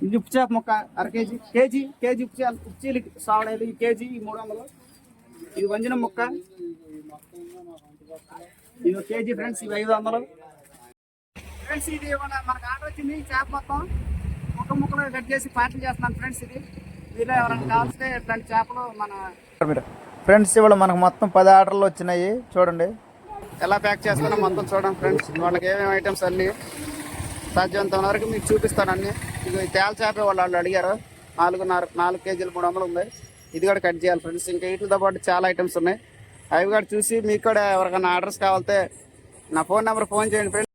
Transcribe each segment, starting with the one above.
ఇది ఉప్పు చేప ముక్క అర కేజీ ఉప్చీలు సావడేది ఈ కేజీ 300. ఇది వంజనం ముక్క, ఇది ఒక కేజీ ఫ్రెండ్స్, ఇవి 500 ఫ్రెండ్స్. ఇది మనకు ఆర్డర్ వచ్చింది. చేప మొత్తం ముక్కలు కట్ చేసి పార్టీ చేస్తున్నాను ఫ్రెండ్స్. ఇది మీలో ఎవరైనా కావాల్స్తే ఇట్లాంటి చేపలు మన ఫ్రెండ్స్ ఇవాళ మనకు మొత్తం 10 ఆర్డర్లు వచ్చినాయి. చూడండి ఎలా ప్యాక్ చేస్తానో మొత్తం చూడండి ఫ్రెండ్స్. వాళ్ళకి ఏమేమి ఐటమ్స్ అన్నీ సాధ్యమంత వరకు మీకు చూపిస్తాను అన్నీ. ఇది తేల చేప వాళ్ళు అడిగారు. 4 కేజీలు 300 ఉంది. ఇది కూడా కట్ చేయాలి ఫ్రెండ్స్. ఇంకా వీటితో పాటు చాలా ఐటమ్స్ ఉన్నాయి. అవి కూడా చూసి మీకు కూడా ఎవరికైనా ఆర్డర్స్ కావాలంటే నా ఫోన్ నెంబర్ ఫోన్ చేయండి ఫ్రెండ్స్.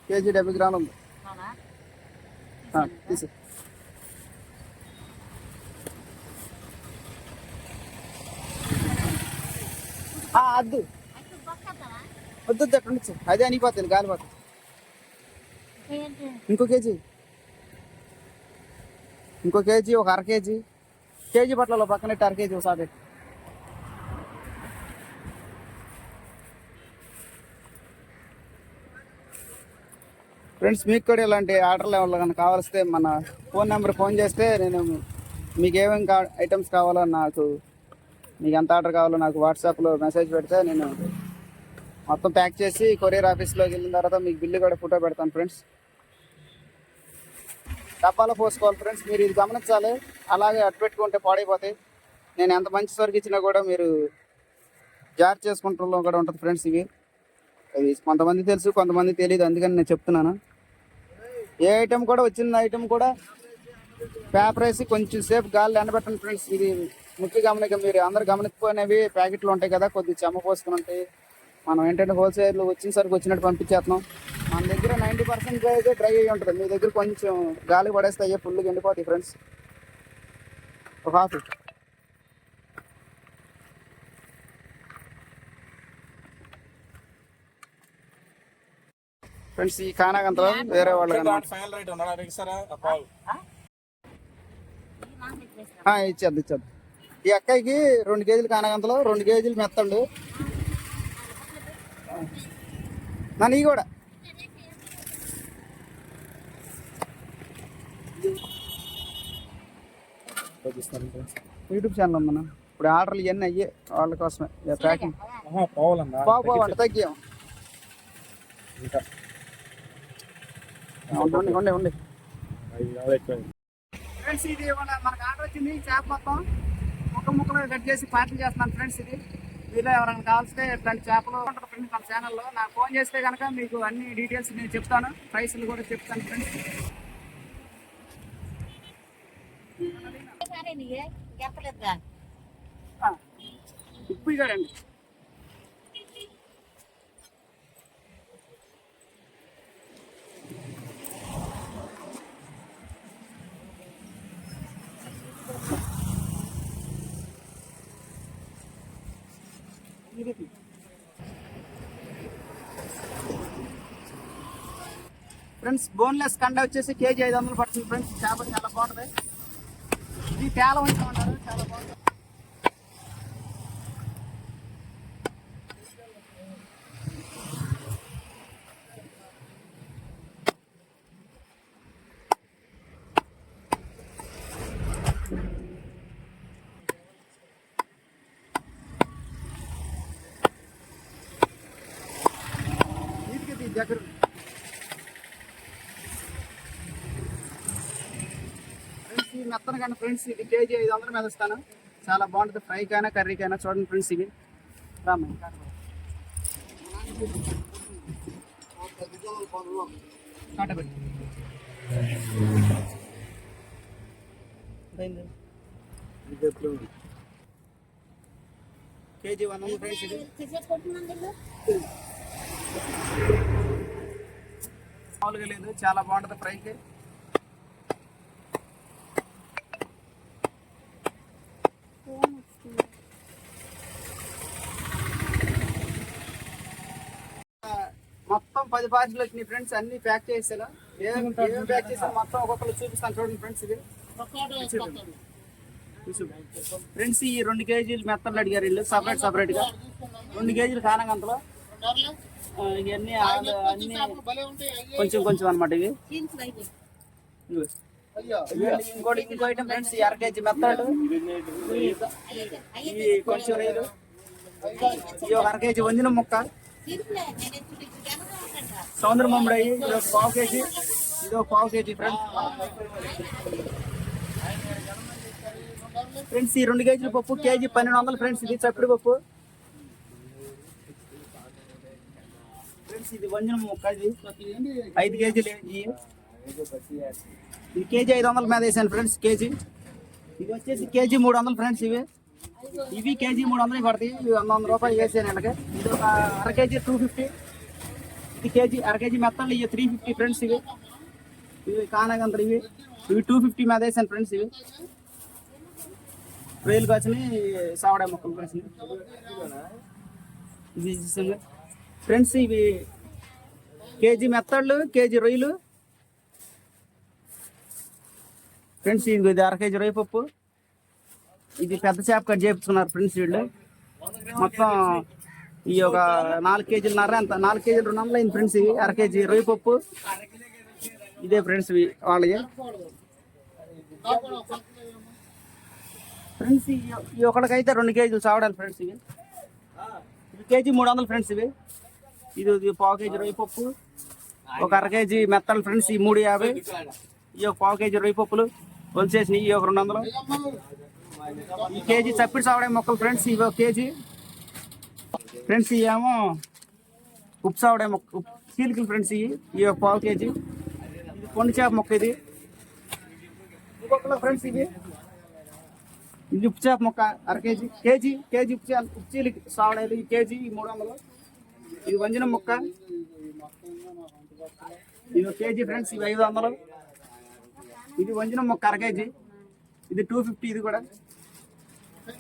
కేజీ 70 గ్రాములు ఉంది. తీసి వద్దు ఎక్కడ నుంచి అదే అనిపోతుంది గాలిపోతుంది. ఇంకో కేజీ ఒక అర కేజీ బట్టలలో పక్కనెట్టి అర కేజీ ఒకసారి ఫ్రెండ్స్. మీకు కూడా ఇలాంటి ఆర్డర్లు ఎవరికైనా కావాల్స్తే మన ఫోన్ నెంబర్ ఫోన్ చేస్తే నేను మీకు ఏమేమి ఐటమ్స్ కావాలో నాకు మీకు ఎంత ఆర్డర్ కావాలో నాకు వాట్సాప్లో మెసేజ్ పెడితే నేను మొత్తం ప్యాక్ చేసి కొరియర్ ఆఫీస్లోకి వెళ్ళిన తర్వాత మీకు బిల్లు కూడా ఫోటో పెడతాను ఫ్రెండ్స్. డబ్బాలో పోసుకోవాలి ఫ్రెండ్స్. మీరు ఇది గమనించాలి. అలాగే అట్టు పెట్టుకుంటే పాడైపోతాయి. నేను ఎంత మంచి సరుకు ఇచ్చినా కూడా మీరు జార్ చేసుకుంటూ కూడా ఉంటుంది ఫ్రెండ్స్. ఇవి కొంతమంది తెలుసు, కొంతమంది తెలియదు. అందుకని నేను చెప్తున్నాను. ఏ ఐటెం కూడా వచ్చిన ఐటెం కూడా పేపర్ వేసి కొంచెం సేపు గాలి ఎండబెట్టండి ఫ్రెండ్స్. ఇది ముఖ్య గమనిక. మీరు అందరు గమనించుకునేవి ప్యాకెట్లు ఉంటాయి కదా, కొద్దిగా చెమ్మ పోసుకుని ఉంటాయి. మనం ఏంటంటే హోల్సేల్ వచ్చిన సరికి వచ్చినట్టు పంపించేస్తున్నాం. మన దగ్గర 90% అయితే డ్రై అయ్యి ఉంటుంది. మీ దగ్గర కొంచెం గాలి పడేస్తే అయ్యే ఫుల్గా ఎండిపోతాయి ఫ్రెండ్స్. ఒక హాఫ్ ఫ్రెండ్స్. ఈ కానాగంతలో వేరే వాళ్ళు ఇచ్చేద్దు. ఈ అక్కయ్యకి 2 కేజీలు కానాగంతలో 2 కేజీలు మెత్తండు. నన్ను ఇవి కూడా యూట్యూబ్ ఛానల్ ఉందన్న. ఇప్పుడు ఆర్డర్లు ఇవన్నీ అయ్యే వాళ్ళ కోసమే ప్యాకింగ్. పోవండి తగ్గాం. ఉండి ఫ్రెండ్స్. ఇది మనకు ఆర్డర్ వచ్చింది. చేప మొత్తం ముక్కలు కట్ చేసి పార్టీ చేస్తున్నాను ఫ్రెండ్స్. ఇది మీలో ఎవరైనా కావాల్స్తే ఇట్లాంటి చేపలు ఉంటారు ఫ్రెండ్స్. మన ఛానల్లో నాకు ఫోన్ చేస్తే కనుక మీకు అన్ని డీటెయిల్స్ నేను చెప్తాను. ప్రైస్లు కూడా చెప్తాను ఫ్రెండ్స్. ఉప్పు కదండి. ఫ్రెండ్స్ బోన్లెస్ కండ వచ్చేసి కేజీ 500 పడుతుంది ఫ్రెండ్స్. చేప చాలా బాగుంటుంది. ఇది తేల ఉంచమంటారు, చాలా బాగుంటుంది. దగ్గర మెత్తన కానీ ఫ్రెండ్స్. ఇది కేజీ 500 మీద ఇస్తాను. చాలా బాగుంటుంది. ఫ్రైకైనా కర్రీకైనా. చూడండి ఫ్రెండ్స్. ఇవి రామ్మ కాటబెట్టి కేజీ 100 ఫ్రెండ్స్. ఇది మామూలుగా లేదు, చాలా బాగుంటుంది ఫ్రైకి. మొత్తం 10 పార్సల్ వచ్చినాయి ఫ్రెండ్స్. అన్ని ప్యాక్ చేసేలా ఏం ప్యాక్ చేసాను మొత్తం ఒక్కొక్కరు చూపిస్తాను చూడండి ఫ్రెండ్స్. ఇది ఫ్రెండ్స్ ఈ 2 కేజీలు మెత్తలు అడిగారు వీళ్ళు సపరేట్ గా 2 కేజీలు కానగంతలో. ఇవన్నీ అన్ని కొంచెం అనమాట. ఇవి ఇంకో ఐటమ్ ఫ్రెండ్స్, 1/2 కేజీ మెత్తలు, ఇవి కొంచెం రైలు, ఇది 1/2 కేజీ వంజిన ముక్క, సముద్ర మామిడి, ఇది 1/4 కేజీ, ఇది 1/4 కేజీ ఫ్రెండ్స్. ఈ 2 కేజీల పప్పు కేజీ 1200 ఫ్రెండ్స్. ఇది చప్పుడు పప్పు ఫ్రెండ్స్. ఇది వంజనం ముక్క, ఇది 5 కేజీలు. ఇది కేజీ 500 మీద వేసాను ఫ్రెండ్స్. కేజీ ఇది వచ్చేసి కేజీ 300 ఫ్రెండ్స్. ఇవి కేజీ 300 పడతాయి. ఇవి 100 రూపాయలు వేసాను నెలకి. ఇది ఒక 1/2 కేజీ 250. ఇది కేజీ 1/2 కేజీ మెత్తలు, ఇవి 350 ఫ్రెండ్స్. ఇవి కానగంతలు, ఇవి 250 మీద వేసాను ఫ్రెండ్స్. ఇవి రొయ్యలు కాచిని సావడే మొక్కలు కాచిని ఇది ఫ్రెండ్స్. ఇవి కేజీ మెత్తళ్ళు, కేజీ రొయ్యలు ఫ్రెండ్స్. ఇది 1/2 కేజీ రొయ్య పప్పు. ఇది పెద్ద చేప కట్ చేయించుకున్నారు ఫ్రెండ్స్ వీళ్ళు. మొత్తం ఈ ఒక 4 కేజీలన్నర ఎంత 4 కేజీలు 200 అయింది ఫ్రెండ్స్. ఇవి 1/2 కేజీ రొయ్య పప్పు. ఇదే ఫ్రెండ్స్ వాళ్ళకి ఫ్రెండ్స్. ఈ ఒకటికైతే 2 కేజీలు చావడాలి ఫ్రెండ్స్. ఇవి కేజీ 300 ఫ్రెండ్స్. ఇది 1/4 కేజీ రొయ్య పప్పు, ఒక 1/2 కేజీ మెత్తలు ఫ్రెండ్స్. ఈ 350. ఈ 1/4 కేజీ రొయ్య పప్పులు వచ్చేసి ఈ ఒక 200. ఈ కేజీ చప్పిడి చావడే మొక్కలు ఫ్రెండ్స్. ఇవి 1 కేజీ ఫ్రెండ్స్. ఇవేమో ఉప్పు చావడే మొక్క చీలికలు ఫ్రెండ్స్. ఈ 1/4 కేజీ. ఇది కొండ చేప మొక్క. ఇది ఇంకొకరు ఫ్రెండ్స్. ఇది ఉప్పు చేప మొక్క 1/2 కేజీ. కేజీ ఉప్పు చీలిక సావడేది ఈ కేజీ 300. ఇది వంజనం మొక్క, ఇది 1 కేజీ ఫ్రెండ్స్. ఇవి 500. ఇది వంజనం మొక్క 1/2 కేజీ. ఇది 250. ఇది కూడా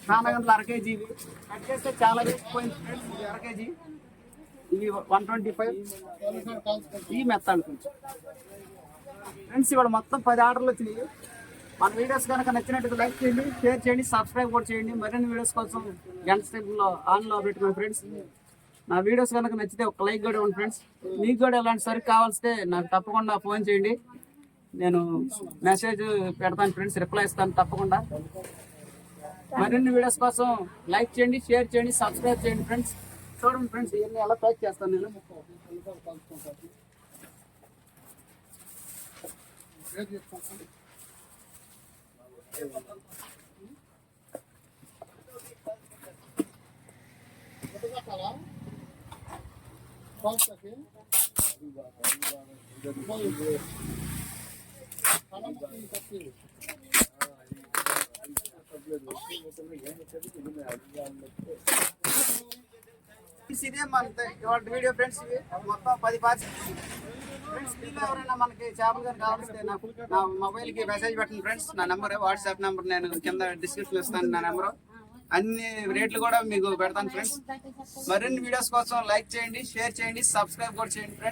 కానగంతలు 1/2 కేజీ. ఇవి కట్ చేస్తే చాలా ఎక్కువైంది ఫ్రెండ్స్. ఇది 1/2 కేజీ. ఇవి 125. ఈ మెత్తాలు కొంచెం ఫ్రెండ్స్. ఇవాళ మొత్తం 10 ఆర్డర్లు వచ్చినాయి. మన వీడియోస్ కనుక నచ్చినట్టు లైక్ చేయండి, షేర్ చేయండి, సబ్స్క్రైబ్ కూడా చేయండి. మరిన్ని వీడియోస్ కోసం గంట స్టెప్లో ఆన్లో పెట్టుకోండి ఫ్రెండ్స్. నా వీడియోస్ కనుక నచ్చితే ఒక లైక్ కూడా ఇవ్వండి ఫ్రెండ్స్. మీకు కూడా ఎలాంటి సరికి కావాల్సితే నాకు తప్పకుండా ఫోన్ చేయండి. నేను మెసేజ్ పెడతాను ఫ్రెండ్స్, రిప్లై ఇస్తాను తప్పకుండా. మరిన్ని వీడియోస్ కోసం లైక్ చేయండి, షేర్ చేయండి, సబ్స్క్రైబ్ చేయండి ఫ్రెండ్స్. చూడండి ఫ్రెండ్స్, ఇవన్నీ ఎలా ప్యాక్ చేస్తాను నేను. ఇదే మన వీడియో ఫ్రెండ్స్. మొత్తం 10 పార్ట్స్ ఫ్రెండ్స్. మీరు ఎవరైనా మనకి చేపలు కానీ కావాల్స్తే నా మొబైల్కి మెసేజ్ పెట్టండి ఫ్రెండ్స్. నా నెంబర్ వాట్సాప్ నెంబర్ నేను కింద డిస్క్రిప్షన్ ఇస్తాను. నా నెంబరు అన్ని రేట్లు కూడా మీకు పెడతాను ఫ్రెండ్స్. మరిన్ని వీడియోస్ కోసం లైక్ చేయండి, షేర్ చేయండి, సబ్స్క్రైబ్ కూడా చేయండి ఫ్రెండ్స్.